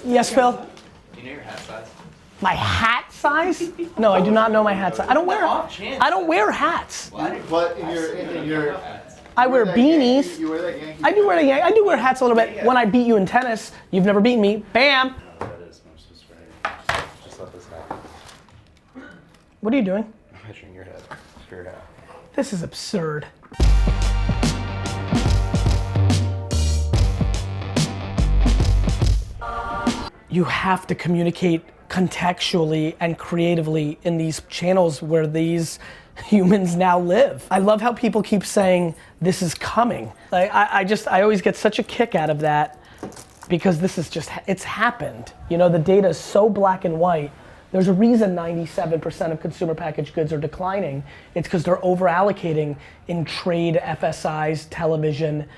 Yes, Phil? Do you know your hat size? My hat size? No, I do not know my hat size. I don't wear hats. But in your I wear beanies. You wear that Yankee. I do wear hats a little bit. When I beat you in tennis, you've never beaten me. Bam! That is most right. Just let this happen. What are you doing? I'm measuring your head. Your hat. This is absurd. You have to communicate contextually and creatively in these channels where these humans now live. I love how people keep saying this is coming. I always get such a kick out of that because this is just, it's happened. You know, the data is so black and white. There's a reason 97% of consumer packaged goods are declining. It's because they're over allocating in trade, FSIs, television,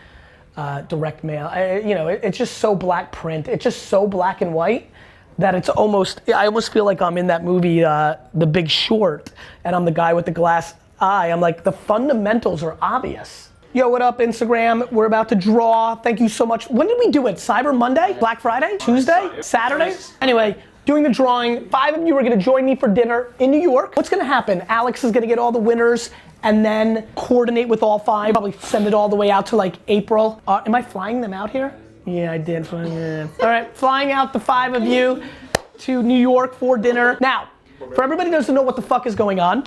direct mail. It's just so black print. It's just so black and white that it's almost, I almost feel like I'm in that movie, The Big Short, and I'm the guy with the glass eye. I'm like, the fundamentals are obvious. Yo, what up, Instagram? We're about to draw. Thank you so much. When did we do it? Cyber Monday? Black Friday? Tuesday? Saturday? Anyway, doing the drawing. 5 of you are gonna join me for dinner in New York. What's gonna happen? Alex is gonna get all the winners and then coordinate with all 5. Probably send it all the way out to like April. Am I flying them out here? Yeah, I did. Yeah. All right, flying out the 5 of you to New York for dinner. Now, for everybody who doesn't know what the fuck is going on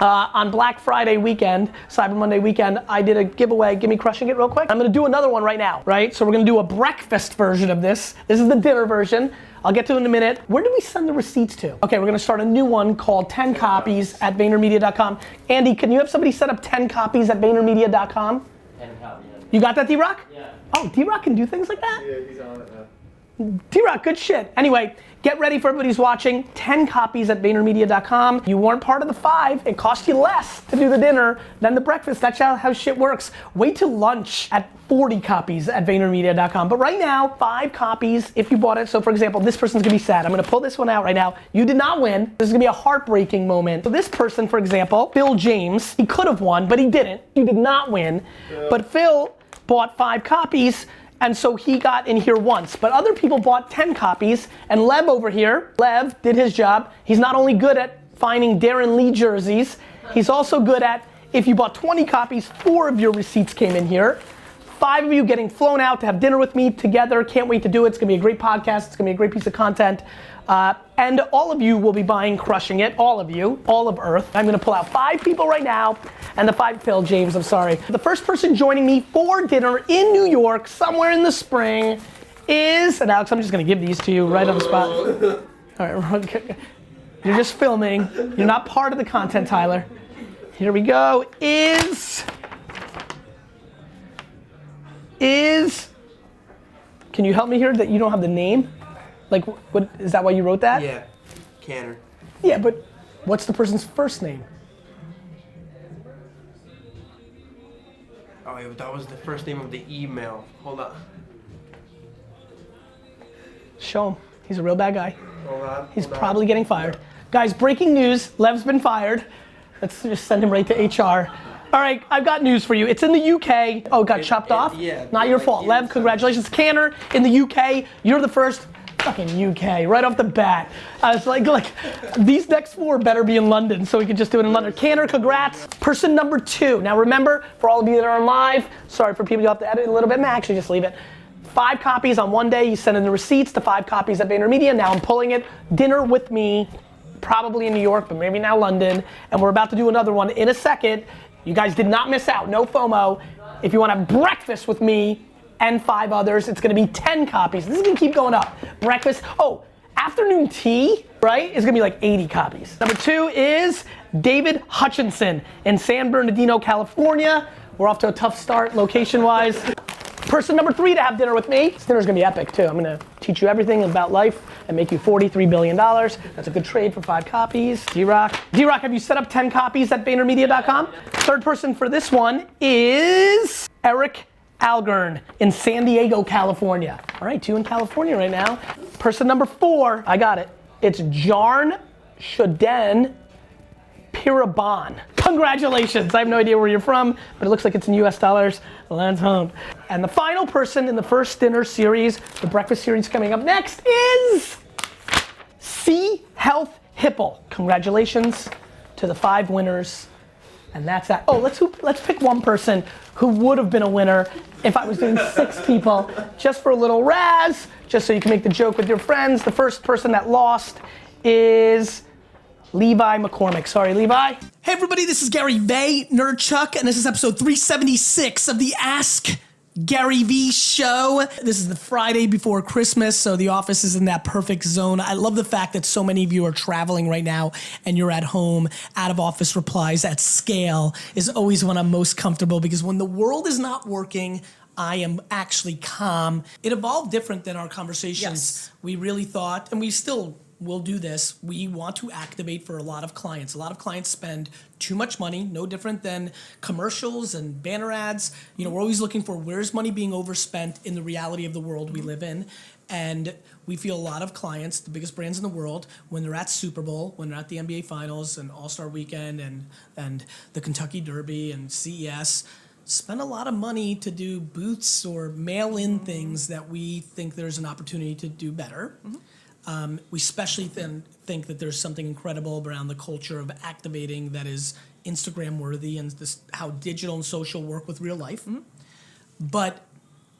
Black Friday weekend, Cyber Monday weekend, I did a giveaway. Give me crushing it real quick. I'm gonna do another one right now, right? So we're gonna do a breakfast version of this. This is the dinner version. I'll get to it in a minute. Where do we send the receipts to? Okay, we're gonna start a new one called 10 copies at VaynerMedia.com. Andy, can you have somebody set up 10 copies at VaynerMedia.com? 10 copies. You got that, D-Rock? Yeah. Oh, D-Rock can do things like that? Yeah, he's on it now. D-Rock, good shit. Anyway, get ready for everybody who's watching. 10 copies at VaynerMedia.com. You weren't part of the 5. It cost you less to do the dinner than the breakfast. That's how shit works. Wait till lunch at 40 copies at VaynerMedia.com. But right now, 5 copies if you bought it. So for example, this person's gonna be sad. I'm gonna pull this one out right now. You did not win. This is gonna be a heartbreaking moment. So this person, for example, Phil James, he could have won, but he didn't. You did not win. But Phil bought 5 copies. And so he got in here once, but other people bought 10 copies, and Lev over here, Lev did his job. He's not only good at finding Darren Lee jerseys, he's also good at, if you bought 20 copies, 4 of your receipts came in here. 5 of you getting flown out to have dinner with me together. Can't wait to do it. It's gonna be a great podcast. It's gonna be a great piece of content. And all of you will be buying Crushing It, all of you, all of Earth. I'm gonna pull out 5 people right now, and the 5, Phil James, I'm sorry. The first person joining me for dinner in New York, somewhere in the spring, is, and Alex, I'm just gonna give these to you right on the spot. All right, you're just filming. You're not part of the content, Tyler. Here we go, can you help me here that you don't have the name? Like, what, is that why you wrote that? Yeah, Canner. Yeah, but what's the person's first name? Oh, that was the first name of the email. Hold on. Show him. He's a real bad guy. Hold on. He's probably getting fired. Guys, breaking news. Lev's been fired. Let's just send him right to HR. All right, I've got news for you. It's in the UK. Oh, it got chopped off? Yeah. Not your fault. Lev, congratulations. Canner in the UK. You're the first. Fucking UK, right off the bat. I was like, these next 4 better be in London, so we can just do it in London. Canner, congrats. Person number 2. Now remember, for all of you that are on live, sorry for people you have to edit a little bit, actually just leave it. 5 copies on one day, you send in the receipts to 5 copies at VaynerMedia. Now I'm pulling it. Dinner with me, probably in New York, but maybe now London. And we're about to do another one in a second. You guys did not miss out, no FOMO. If you want to have breakfast with me, and 5 others, it's gonna be 10 copies. This is gonna keep going up. Breakfast, afternoon tea, right, is gonna be like 80 copies. Number 2 is David Hutchinson in San Bernardino, California. We're off to a tough start location-wise. Person number 3 to have dinner with me. This dinner's gonna be epic too. I'm gonna teach you everything about life and make you $43 billion. That's a good trade for 5 copies. D-Rock. D-Rock, have you set up 10 copies at VaynerMedia.com? Third person for this one is Eric Algern in San Diego, California. All right, 2 in California right now. Person number 4, I got it. It's Jarn Shoden Piraban. Congratulations. I have no idea where you're from, but it looks like it's in US dollars. Let's hope. And the final person in the first dinner series, the breakfast series coming up next is C Health Hipple. Congratulations to the 5 winners. And that's that. Oh, let's pick one person who would have been a winner if I was doing 6 people, just for a little razz, just so you can make the joke with your friends. The first person that lost is Levi McCormick. Sorry, Levi. Hey everybody, this is Vaynerchuk, and this is episode 376 of the Ask Garyvee show. This is the Friday before Christmas, so the office is in that perfect zone. I love the fact that so many of you are traveling right now and you're at home. Out of office replies at scale is always when I'm most comfortable, because when the world is not working, I am actually calm. It evolved different than our conversations. Yes. We really thought, and we still will do this, we want to activate for a lot of clients. A lot of clients spend too much money, no different than commercials and banner ads. You know, we're always looking for where's money being overspent in the reality of the world we live in. And we feel a lot of clients, the biggest brands in the world, when they're at Super Bowl, when they're at the NBA Finals and All-Star Weekend and the Kentucky Derby and CES, spend a lot of money to do booths or mail-in things that we think there's an opportunity to do better. We especially think that there's something incredible around the culture of activating that is Instagram worthy, and this, how digital and social work with real life. But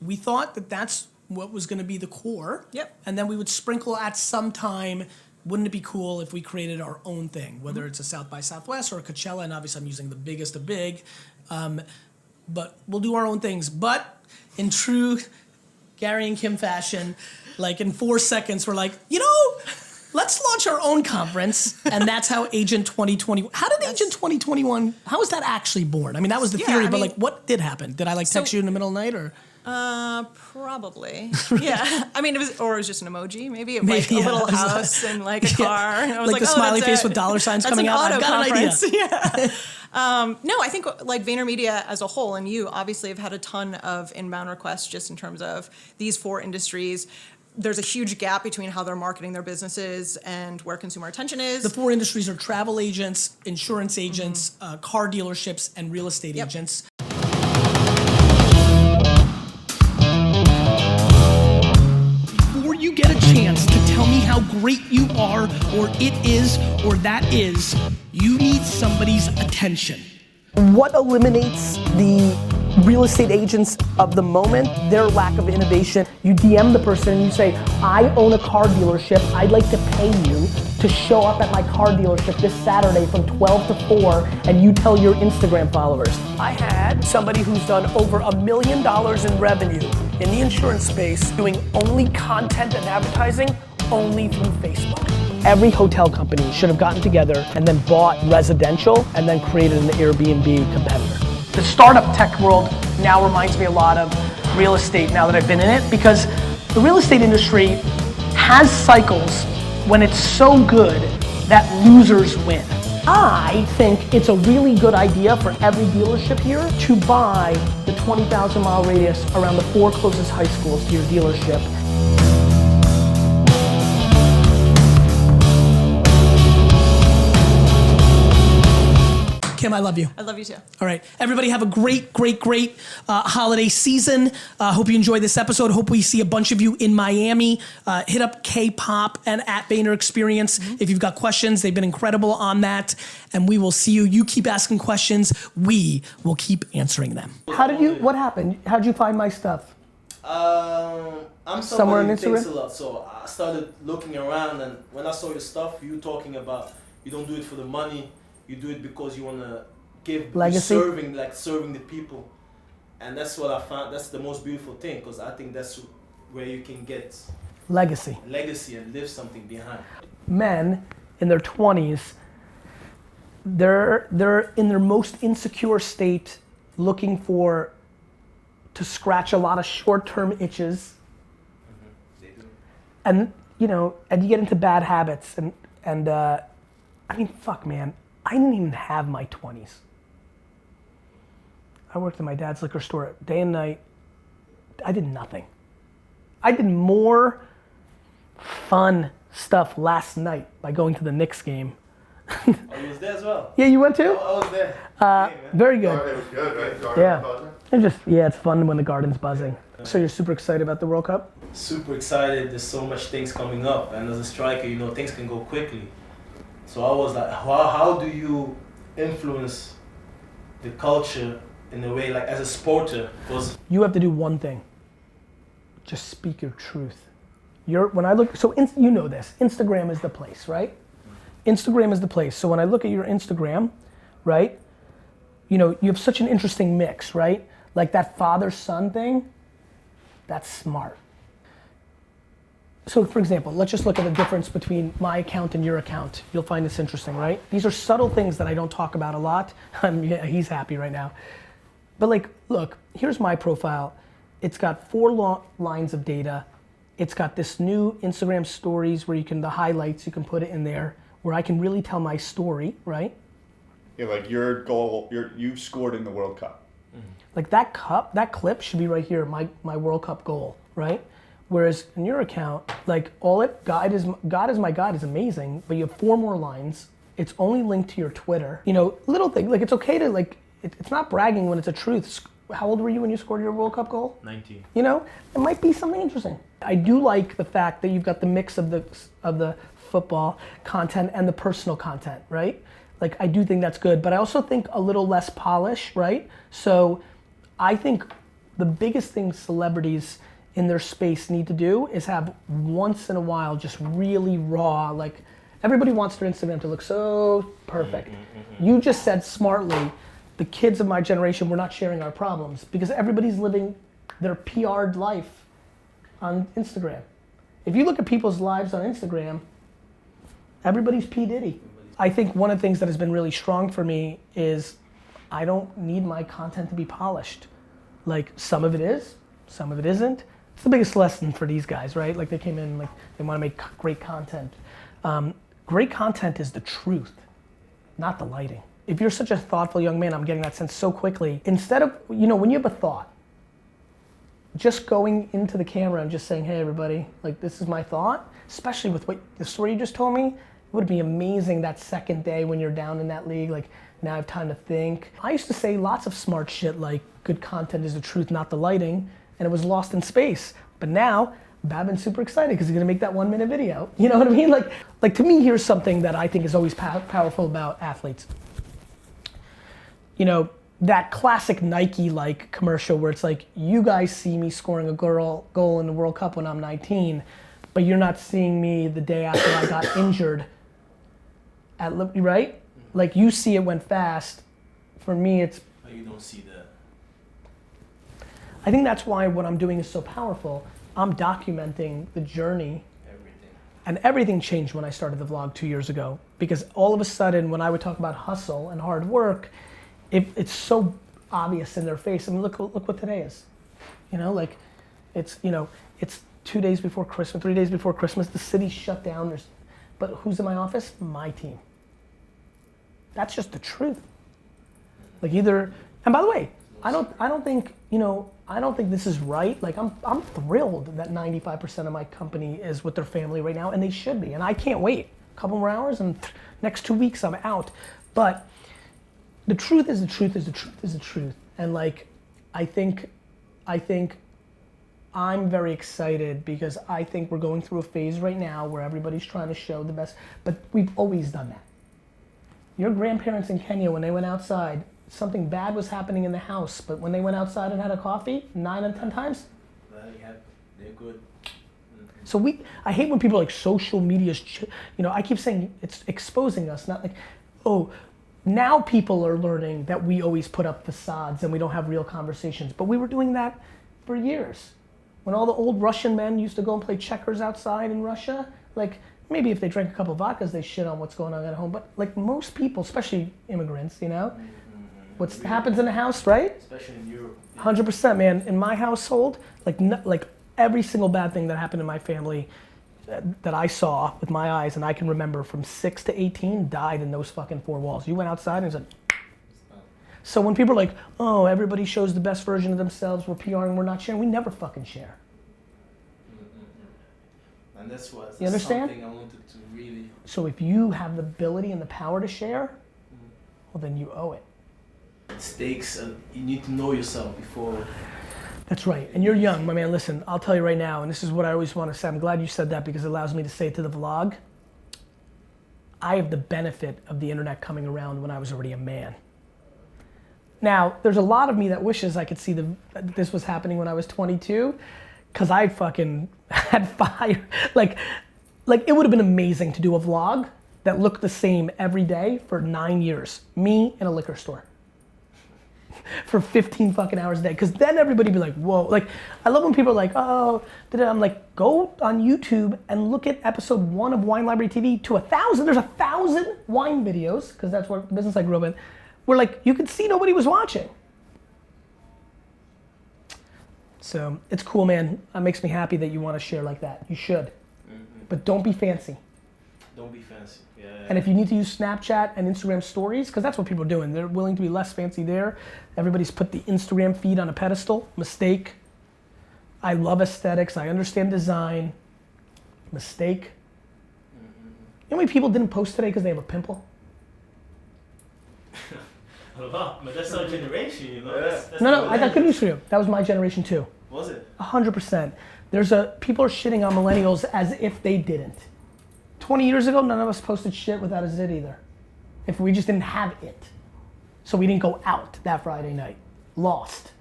we thought that that's what was going to be the core. Yep. And then we would sprinkle at some time, wouldn't it be cool if we created our own thing, whether it's a South by Southwest or a Coachella, and obviously I'm using the biggest of big, but we'll do our own things. But in true Gary and Kim fashion, like in 4 seconds, we're like, you know, let's launch our own conference. And that's how Agent 2021, how did Agent 2021, how was that actually born? I mean, that was the theory, but like what did happen? Did I like text you in the middle of the night or? Probably. Yeah. I mean, it was just an emoji. Maybe it was like a little house and like a car. And I was like the smiley face with dollar signs coming out. I've got an idea. Yeah. No, I think like VaynerMedia as a whole, and you obviously have had a ton of inbound requests just in terms of these 4 industries. There's a huge gap between how they're marketing their businesses and where consumer attention is. The 4 industries are travel agents, insurance agents, car dealerships, and real estate agents. Before you get a chance to tell me how great you are, or it is, or that is, you need somebody's attention. What eliminates the real estate agents of the moment? Their lack of innovation. You DM the person and you say, I own a car dealership. I'd like to pay you to show up at my car dealership this Saturday from 12 to 4, and you tell your Instagram followers. I had somebody who's done over $1 million in revenue in the insurance space doing only content and advertising only through Facebook. Every hotel company should have gotten together and then bought residential and then created an Airbnb competitor. The startup tech world now reminds me a lot of real estate now that I've been in it, because the real estate industry has cycles when it's so good that losers win. I think it's a really good idea for every dealership here to buy the 20,000-mile radius around the 4 closest high schools to your dealership. Kim, I love you. I love you too. All right, everybody have a great holiday season. Hope you enjoyed this episode. Hope we see a bunch of you in Miami. Hit up K-Pop and at Vayner Experience if you've got questions. They've been incredible on that. And we will see you. You keep asking questions. We will keep answering them. What happened? How'd you find my stuff? I'm Somewhere on somebody who thinks Instagram? a lot, so I started looking around, and when I saw your stuff, you talking about you don't do it for the money, you do it because you want to give Legacy? serving the people, and that's what I found. That's the most beautiful thing, because I think that's where you can get Legacy. and leave something behind. Men in their 20s, they're in their most insecure state, looking to scratch a lot of short-term itches. They do. And you get into bad habits, and I mean, fuck, man, I didn't even have my 20s. I worked at my dad's liquor store day and night. I did nothing. I did more fun stuff last night by going to the Knicks game Oh, you was there as well? Yeah, you went I too? was there. Very Oh, good. it was good, right? Garden Yeah. buzzing? It's fun when the garden's buzzing. So you're super excited about the World Cup? Super excited. There's so much things coming up, and as a striker, you know, things can go quickly. So I was like, how do you influence the culture in a way, like as a sporter? Because You have to do one thing. Just speak your truth. You know this, Instagram is the place, right? Instagram is the place. So when I look at your Instagram, right, you know, you have such an interesting mix, right? Like that father-son thing, that's smart. So for example, let's just look at the difference between my account and your account. You'll find this interesting, right? These are subtle things that I don't talk about a lot. Yeah, he's happy right now. But like, look, here's my profile. It's got 4 lines of data. It's got this new Instagram stories where the highlights, you can put it in there, where I can really tell my story, right? Yeah, like your goal, you scored in the World Cup. Like that clip should be right here, my World Cup goal, right? Whereas in your account, like God is my God is amazing, but you have 4 more lines. It's only linked to your Twitter. You know, little thing, like it's okay to like, it's not bragging when it's a truth. How old were you when you scored your World Cup goal? 19. You know, it might be something interesting. I do like the fact that you've got the mix of the football content and the personal content, right? Like I do think that's good, but I also think a little less polish, right? So I think the biggest thing celebrities in their space need to do is have once in a while just really raw, like everybody wants their Instagram to look so perfect. You just said smartly, the kids of my generation, we're not sharing our problems because everybody's living their PR'd life on Instagram. If you look at people's lives on Instagram, everybody's P. Diddy. I think one of the things that has been really strong for me is I don't need my content to be polished. Like some of it is, some of it isn't. It's the biggest lesson for these guys, right? Like they came in, like they want to make great content. Great content is the truth, not the lighting. If you're such a thoughtful young man, I'm getting that sense so quickly. Instead of, you know, when you have a thought, just going into the camera and just saying, hey everybody, like this is my thought, especially with the story you just told me, it would be amazing that second day when you're down in that league, like now I have time to think. I used to say lots of smart shit like good content is the truth, not the lighting, and it was lost in space. But now, Babin's super excited because he's gonna make that 1-minute video. You know what I mean? Like to me, here's something that I think is always powerful about athletes. You know, that classic Nike like commercial where it's like, you guys see me scoring a goal in the World Cup when I'm 19, but you're not seeing me the day after I got injured at Liberty, right? Like you see it went fast. For me, it's. But you don't see that. I think that's why what I'm doing is so powerful. I'm documenting the journey. Everything. And everything changed when I started the vlog 2 years ago. Because all of a sudden, when I would talk about hustle and hard work, it's so obvious in their face. I mean, look what today is. You know, like, it's 2 days before Christmas, 3 days before Christmas. The city's shut down. But who's in my office? My team. That's just the truth. Like either, and by the way, I don't think this is right. Like I'm thrilled that 95% of my company is with their family right now, and they should be. And I can't wait. A couple more hours, and next 2 weeks I'm out. But the truth is the truth is the truth is the truth. And like, I think I'm very excited because I think we're going through a phase right now where everybody's trying to show the best, but we've always done that. Your grandparents in Kenya, when they went outside, something bad was happening in the house, but when they went outside and had a coffee, 9 out of 10 times, They're good. so I hate when people are like social media's, I keep saying it's exposing us, not like, oh, now people are learning that we always put up facades and we don't have real conversations, but we were doing that for years. When all the old Russian men used to go and play checkers outside in Russia, like maybe if they drank a couple vodkas, they shit on what's going on at home, but like most people, especially immigrants, what happens in the house, right? Especially in Europe. 100%, man. In my household, like every single bad thing that happened in my family that I saw with my eyes, and I can remember from 6 to 18, died in those fucking 4 walls. You went outside and it's like. So when people are like, oh, everybody shows the best version of themselves, we're PRing, we're not sharing, we never fucking share. And that's what. You understand? Something I wanted to really. So if you have the ability and the power to share, well then you owe it. Stakes, and you need to know yourself before. That's right, and you're young, my man. Listen, I'll tell you right now, and this is what I always want to say. I'm glad you said that because it allows me to say it to the vlog. I have the benefit of the internet coming around when I was already a man. Now, there's a lot of me that wishes I could see this was happening when I was 22, because I fucking had fire. Like it would have been amazing to do a vlog that looked the same every day for 9 years. Me in a liquor store. For 15 fucking hours a day, because then everybody be like, whoa. Like, I love when people are like, oh, I'm like, go on YouTube and look at episode 1 of Wine Library TV to 1,000. There's 1,000 wine videos, because that's what business I grew up in, where like, you could see nobody was watching. So, it's cool, man. It makes me happy that you want to share like that. You should. But don't be fancy. Don't be fancy. Yeah. And if you need to use Snapchat and Instagram stories, because that's what people are doing. They're willing to be less fancy there. Everybody's put the Instagram feed on a pedestal. Mistake. I love aesthetics. I understand design. Mistake. You know how many people didn't post today because they have a pimple? A lot, but that's our generation, you know. That's No, I got good news for you. That was my generation too. Was it? 100%. People are shitting on millennials as if they didn't. 20 years ago, none of us posted shit without a zit either. If we just didn't have it. So we didn't go out that Friday night. Lost.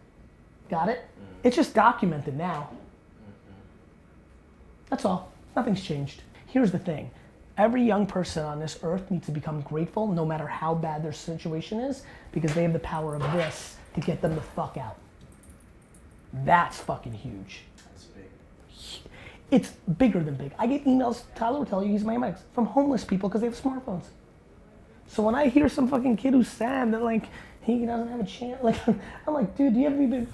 Got it? It's just documented now. That's all. Nothing's changed. Here's the thing. Every young person on this earth needs to become grateful no matter how bad their situation is, because they have the power of this to get them the fuck out. That's fucking huge. That's big. It's bigger than big. I get emails, Tyler will tell you he's my MX, from homeless people because they have smartphones. So when I hear some fucking kid who's sad that like, he doesn't have a chance, like, I'm like, dude, do you have even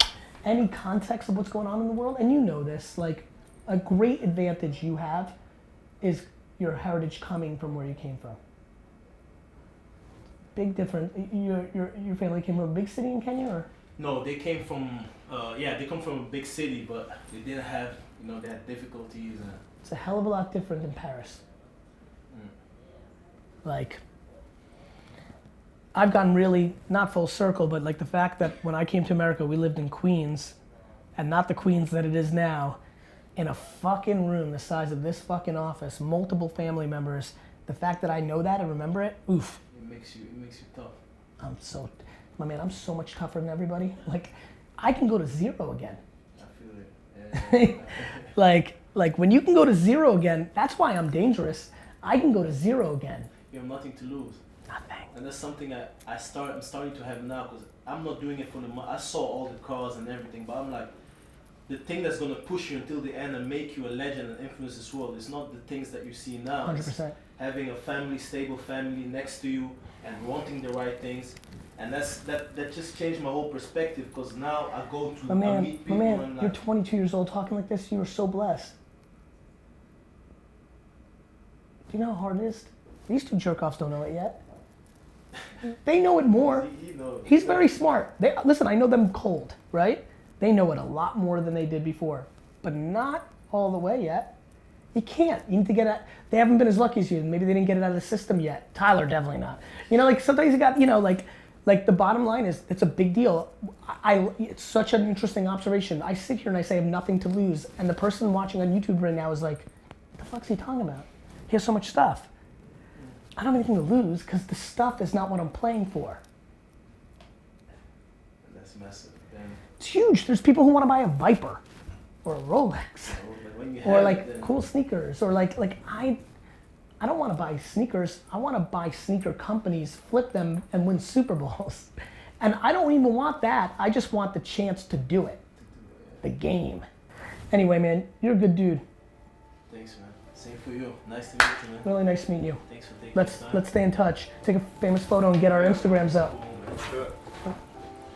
any context of what's going on in the world? And you know this, like, a great advantage you have is your heritage coming from where you came from. Big difference. Your family came from a big city in Kenya, or? No, they came from, they come from a big city, but they didn't have, they had difficulties. It's a hell of a lot different than Paris. Like, I've gotten really, not full circle, but like the fact that when I came to America, we lived in Queens, and not the Queens that it is now, in a fucking room the size of this fucking office, multiple family members. The fact that I know that and remember it, oof. It makes you tough. My man, I'm so much tougher than everybody. Like, I can go to zero again. I feel it. Yeah. like when you can go to zero again, that's why I'm dangerous. I can go to zero again. You have nothing to lose. Nothing. And that's something I'm starting to have now, because I'm not doing it for the money. I saw all the cars and everything, but I'm like, the thing that's gonna push you until the end and make you a legend and influence this world is not the things that you see now. 100%. It's having a family, stable family next to you and wanting the right things. And that just changed my whole perspective, because now I go to I meet people and I'm like, you're 22 years old talking like this, you are so blessed. Do you know how hard it is? These two jerk-offs don't know it yet. They know it more. he knows. He's very smart. Listen, I know them cold, right? They know it a lot more than they did before, but not all the way yet. You can't. You need to get it. They haven't been as lucky as you. Maybe they didn't get it out of the system yet. Tyler, definitely not. Like sometimes you got, like the bottom line is, it's a big deal. It's such an interesting observation. I sit here and I say I have nothing to lose, and the person watching on YouTube right now is like, what the fuck's he talking about? He has so much stuff. I don't have anything to lose because the stuff is not what I'm playing for. That's massive. It's huge. There's people who want to buy a Viper or a Rolex or like cool sneakers, or like I don't want to buy sneakers. I want to buy sneaker companies, flip them, and win Super Bowls. And I don't even want that. I just want the chance to do it. The game. Anyway, man, you're a good dude. Thanks, man. Same for you. Nice to meet you, man. Really nice meeting you. Thanks for taking Let's stay in touch. Take a famous photo and get our Instagrams up.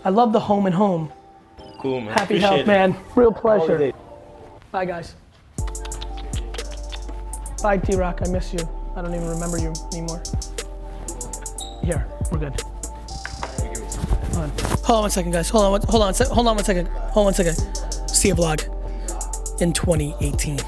I love the home and home. Cool, man. Happy health, man. Real pleasure. Bye, guys. Bye, T-Rock. I miss you. I don't even remember you anymore. Here, we're good. Hold on one second, guys. Hold on one second. See a vlog in 2018.